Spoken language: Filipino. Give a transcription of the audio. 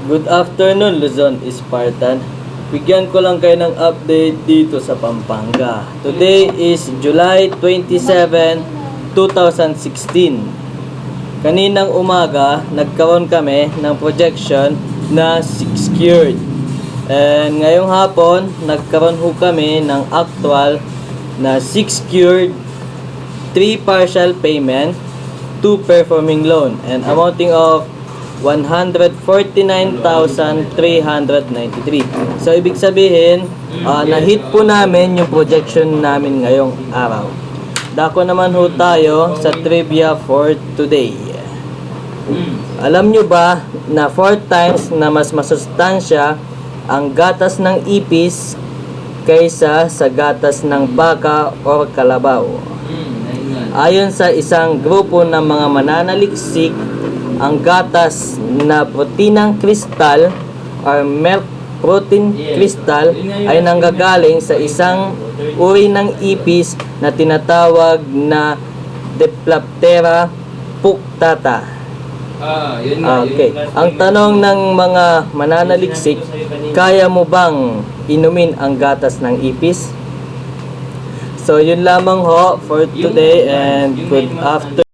Good afternoon, Luzon, Spartan. Bigyan ko lang kayo ng update dito sa Pampanga. Today is July 27, 2016. Kaninang umaga, nagkaroon kami ng projection na secured. And ngayong hapon, nagkaroon ho kami ng actual na secured 3 partial payment, 2 performing loan, and amounting of 149,393. So, ibig sabihin, na-hit po namin yung projection namin ngayong araw. Dako naman ho tayo sa trivia for today. Alam nyo ba na 4 times na mas masustansya ang gatas ng ipis kaysa sa gatas ng baka o kalabaw? Ayon sa isang grupo ng mga mananaliksik, ang gatas na proteinang kristal or milk protein crystal ay nanggagaling sa isang uri ng ipis na tinatawag na Diploptera punctata. Okay. Ang tanong ng mga mananaliksik, kaya mo bang inumin ang gatas ng ipis? So, yun lamang ho for today and good afternoon.